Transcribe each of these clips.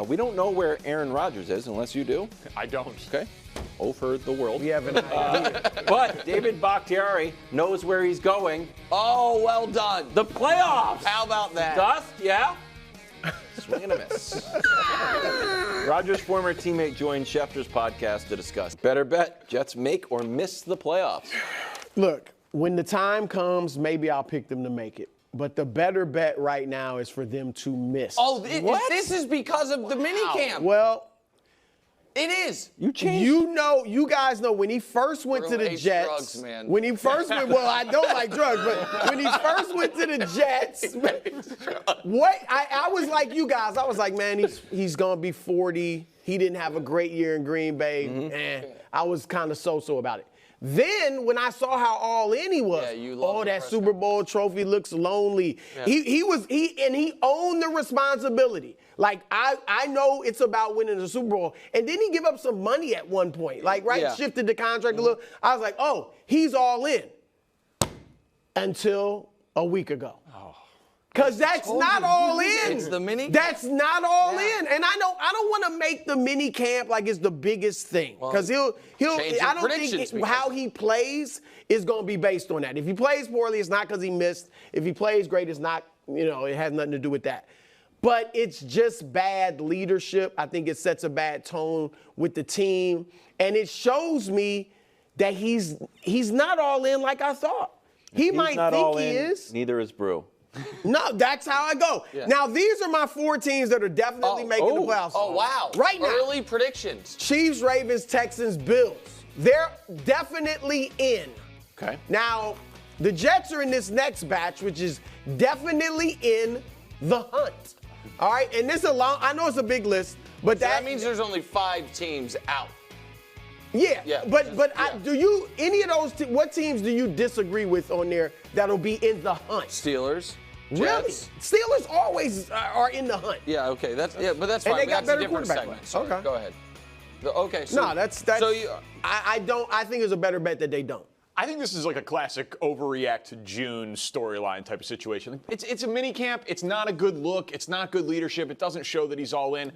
We don't know where Aaron Rodgers is unless you do. I don't. Okay. Over the world. We have an idea. But David Bakhtiari knows where he's going. Oh, well done. The playoffs. How about that? Dust, yeah? Swing and a miss. Rodgers' former teammate joined Schefter's podcast to discuss. Better bet, Jets make or miss the playoffs. Look, when the time comes, maybe I'll pick them to make it. But the better bet right now is for them to miss. Oh, this is because of the minicamp. Well, it is. You changed. You guys know when he first went to the hates Jets. drugs, man. When he first went, well, I don't like drugs, but when he first went to the Jets, I was like you guys. I was like, man, he's gonna be 40. He didn't have a great year in Green Bay. I was kind of so about it. Then when I saw how all in he was, that Super Bowl trophy looks lonely. Yeah. He owned the responsibility. Like I know it's about winning the Super Bowl, and then he give up some money at one point. Like shifted the contract a little. I was like, oh, he's all in. Until a week ago. Because that's not all in. It's the mini. That's not all in. And I don't want to make the mini camp like it's the biggest thing. Because I don't think how he plays is going to be based on that. If he plays poorly, it's not because he missed. If he plays great, it's not, it has nothing to do with that. But it's just bad leadership. I think it sets a bad tone with the team. And it shows me that he's not all in like I thought. He might think he is. Neither is Brew. No, that's how I go. Yeah. Now, these are my 4 teams that are definitely making the playoffs. Oh, wow. Right now. Early predictions. Chiefs, Ravens, Texans, Bills. They're definitely in. Okay. Now, the Jets are in this next batch, which is definitely in the hunt. All right? And this I know it's a big list, but so that means there's only 5 teams out. Yeah. But do you, any of those, what teams do you disagree with on there that'll be in the hunt? Steelers. Really? Jets. Steelers always are in the hunt. Yeah, okay. But that's fine. And they got that's better a different quarterback segment. play. Okay. Go ahead. Okay. So, no, that's so I think it's a better bet that they don't. I think this is like a classic overreact to June storyline type of situation. It's a mini camp. It's not a good look. It's not good leadership. It doesn't show that he's all in.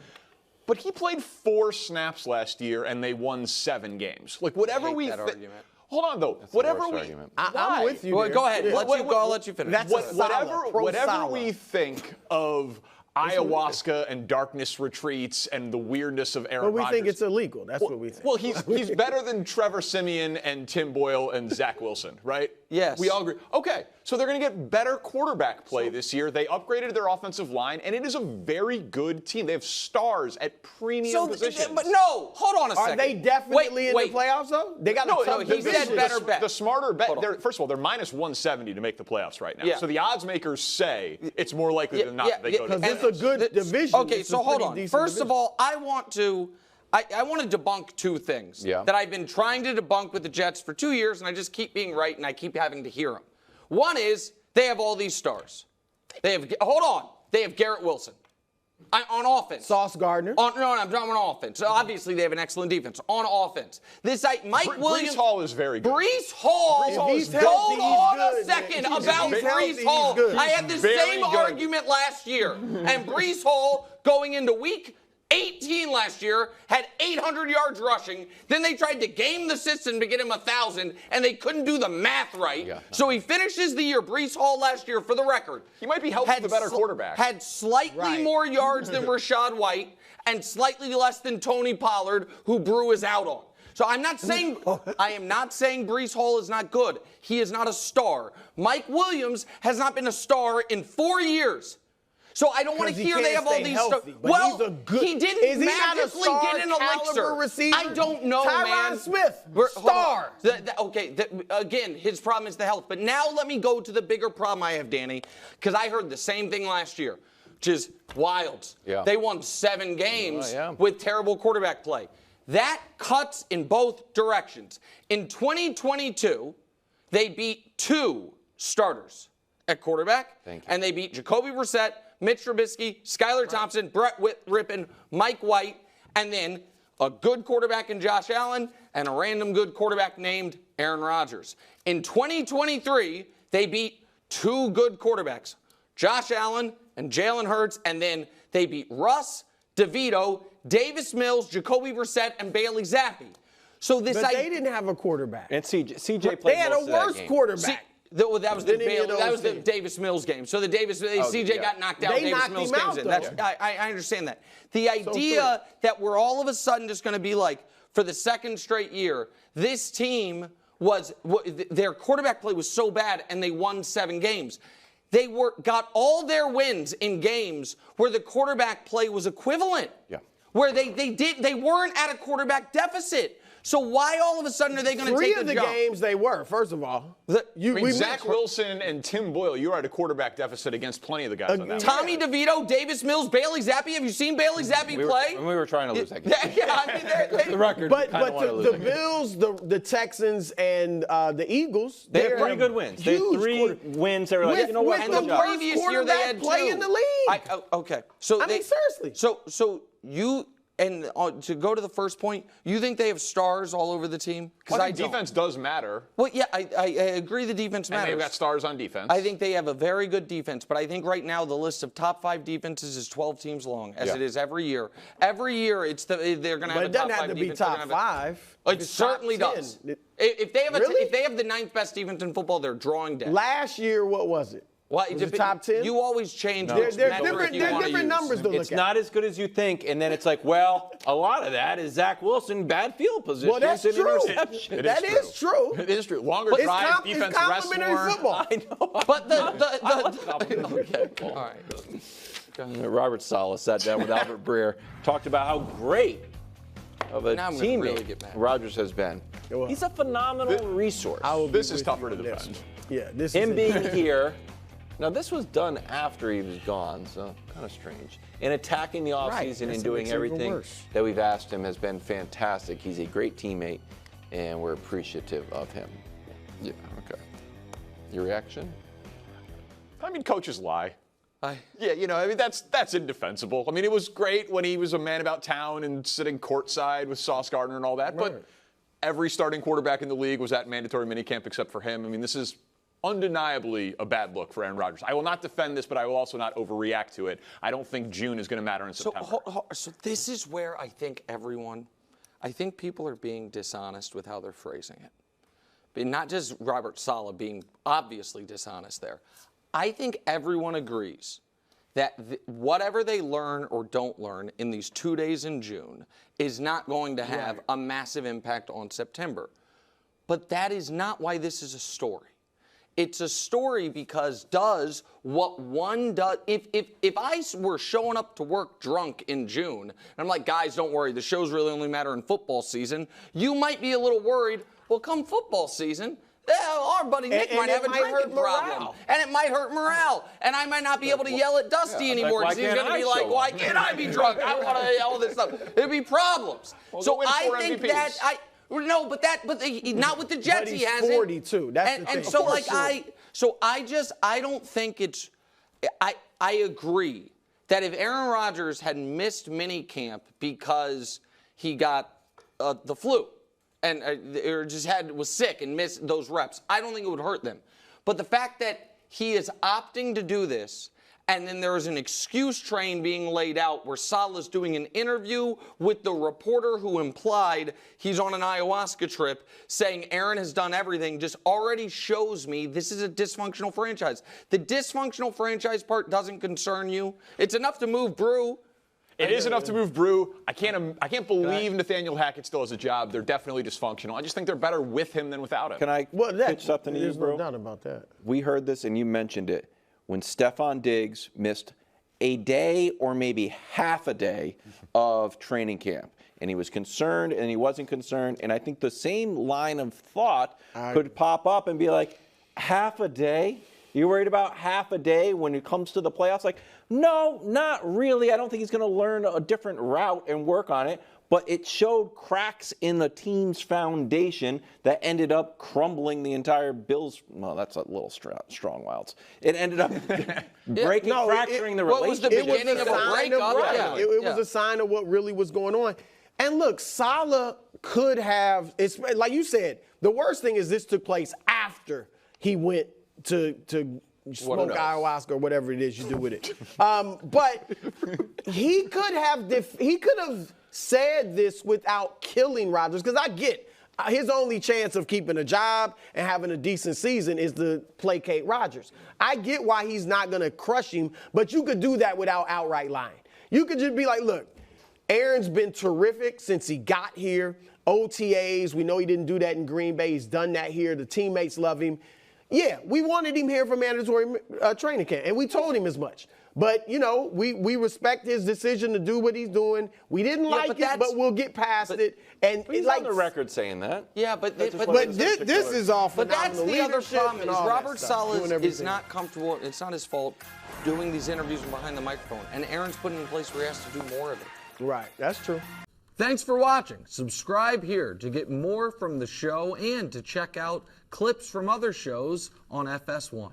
But he played 4 snaps last year and they won 7 games. Like whatever we think. Hold on though. That's whatever the worst we. argument. I'm with you. Well, go ahead. Yeah. I'll let you finish. That's whatever we think of ayahuasca and darkness retreats and the weirdness of Aaron Rodgers. But we think it's illegal. That's what we think. Well, he's better than Trevor Siemian and Tim Boyle and Zach Wilson, right? Yes. We all agree. Okay, so they're going to get better quarterback play this year. They upgraded their offensive line, and it is a very good team. They have stars at premium positions. But no, hold on a second. Are they definitely in the playoffs, though? They got a tough he said better bet. The smarter bet. First of all, they're minus 170 to make the playoffs right now. Yeah. So the odds makers say it's more likely than not that they go to the playoffs. It's a good division. Okay, so hold on. First of all, I want to debunk 2 things that I've been trying to debunk with the Jets for 2 years, and I just keep being right, and I keep having to hear them. One is they have all these stars. They have Garrett Wilson on offense. Sauce Gardner. I'm talking on offense. So obviously, they have an excellent defense on offense. Mike Williams. Breece Hall is very good. Breece Hall. Hold on a second about Breece Hall. I had the same argument last year. And Breece Hall, going into week 18 last year, had 800 yards rushing. Then they tried to game the system to get him 1,000, and they couldn't do the math right. Yeah. So he finishes the year. Breece Hall last year, for the record, he might be helped with a better quarterback. Had slightly more yards than Rachaad White and slightly less than Tony Pollard, who Brew is out on. So I am not saying Breece Hall is not good. He is not a star. Mike Williams has not been a star in 4 years. So I don't want to hear they have all these stuff. Well, he didn't magically get an elixir. Receiver? I don't know, man. Tyron Smith, star. Again, his problem is the health. But now let me go to the bigger problem I have, Danny, because I heard the same thing last year, which is wild. Yeah. They won 7 games with terrible quarterback play. That cuts in both directions. In 2022, they beat 2 starters at quarterback, and they beat Jacoby Brissett, Mitch Trubisky, Skylar Thompson, Brett Rippon, Mike White, and then a good quarterback in Josh Allen and a random good quarterback named Aaron Rodgers. In 2023, they beat 2 good quarterbacks, Josh Allen and Jalen Hurts, and then they beat Russ, DeVito, Davis Mills, Jacoby Brissett, and Bailey Zappi. So this But they didn't have a quarterback. And CJ played They had most a of that worse game. quarterback. That was the Didn't any of Bailey, that was the those Davis Mills game. So the CJ got knocked out. They Davis knocked Mills him games out, in. though. That's, I understand that. The idea that we're all of a sudden just going to be like, for the second straight year, this team their quarterback play was so bad and they won 7 games. They got all their wins in games where the quarterback play was equivalent. Yeah. Where they weren't at a quarterback deficit. So why all of a sudden are they going to take a jump? 3 of the games they were, first of all. Zach Wilson and Tim Boyle, you were at a quarterback deficit against plenty of the guys on that. Tommy DeVito, Davis Mills, Bailey Zappi. Have you seen Bailey Zappi play? We were trying to lose that game. Yeah, I mean, The record. But the Bills, the Texans, and the Eagles, They had 3 good wins. They had 3 wins. They were like, you know what? And the the worst previous year they had 2. play in the league. Okay. So I mean, seriously. So you. And to go to the first point, you think they have stars all over the team? Because defense does matter. Well, yeah, I agree the defense matters. And they've got stars on defense. I think they have a very good defense, but I think right now the list of top 5 defenses is 12 teams long, as it is every year. Every year they're going to have a top 5 defense. But it doesn't have to be top 5. It certainly does. If they have the 9th best defense in football, they're drawing dead. Last year, what was it? Well, was it top 10? You always change. There's different numbers to look at. It's not as good as you think, and then it's like, well, a lot of that is Zach Wilson, bad field position. Well, that's true. That is true. It is true. Longer drives, defense rests more. It's complimentary football. I know. But okay, all right. Robert Saleh sat down with Albert Breer, talked about how great of a Now I'm gonna really teammate get mad. Rodgers has been. He's a phenomenal resource. This is tougher to defend. Yeah, this Him is being here. Now, this was done after he was gone, so kind of strange. And attacking the offseason and doing everything that we've asked him has been fantastic. He's a great teammate, and we're appreciative of him. Yeah, okay. Your reaction? I mean, coaches lie. Yeah, I mean, that's indefensible. I mean, it was great when he was a man about town and sitting courtside with Sauce Gardner and all that, but every starting quarterback in the league was at mandatory minicamp except for him. I mean, this is undeniably a bad look for Aaron Rodgers. I will not defend this, but I will also not overreact to it. I don't think June is going to matter in September. So this is where I think people are being dishonest with how they're phrasing it. But not just Robert Saleh being obviously dishonest there. I think everyone agrees that whatever they learn or don't learn in these 2 days in June is not going to have a massive impact on September. But that is not why this is a story. It's a story because does what one does. If I were showing up to work drunk in June, and I'm like, guys, don't worry, the shows really only matter in football season, you might be a little worried. Well, come football season, our buddy Nick might have a drinking problem. And it might hurt morale. And I might not be able to yell at Dusty anymore because he's going to be like, why can't I be drunk? I want to yell this stuff. There'd be problems. Well, so I think that no, but not with the Jets. But he's he hasn't. 42. That's the thing. And so I don't think it's. I agree that if Aaron Rodgers had missed minicamp because he got the flu and or just was sick and missed those reps, I don't think it would hurt them. But the fact that he is opting to do this. And then there is an excuse train being laid out where Saleh's doing an interview with the reporter who implied he's on an ayahuasca trip, saying Aaron has done everything, just already shows me this is a dysfunctional franchise. The dysfunctional franchise part doesn't concern you. It's enough to move Brew. It is enough to move Brew. I can't believe Nathaniel Hackett still has a job. They're definitely dysfunctional. I just think they're better with him than without him. Can I pitch something to you, bro? There's no doubt about that. We heard this, and you mentioned it. When Stephon Diggs missed a day or maybe half a day of training camp. And he was concerned and he wasn't concerned. And I think the same line of thought could pop up and be like, half a day? You worried about half a day when it comes to the playoffs? Like, no, not really. I don't think he's going to learn a different route and work on it. But it showed cracks in the team's foundation that ended up crumbling the entire Bills. Well, that's a little strong, Wilds. It ended up fracturing the relationship. What was the beginning of a breakup? It was a sign of what really was going on. And look, Saleh could have, like you said, the worst thing is this took place after he went to smoke ayahuasca or whatever it is you do with it. But he could have said this without killing Rodgers, because I get his only chance of keeping a job and having a decent season is to placate Rodgers. I get why he's not going to crush him, but you could do that without outright lying. You could just be like, look, Aaron's been terrific since he got here. OTAs, we know he didn't do that in Green Bay. He's done that here. The teammates love him. Yeah, we wanted him here for mandatory training camp, and we told him as much. But, you know, we respect his decision to do what he's doing. We didn't like it, but we'll get past it. And he's on the record saying that. Yeah, but this is all phenomenal. But that's the other problem, is Robert Saleh is not comfortable. It's not his fault doing these interviews from behind the microphone. And Aaron's put in a place where he has to do more of it. Right, that's true. Thanks for watching. Subscribe here to get more from the show and to check out clips from other shows on FS1.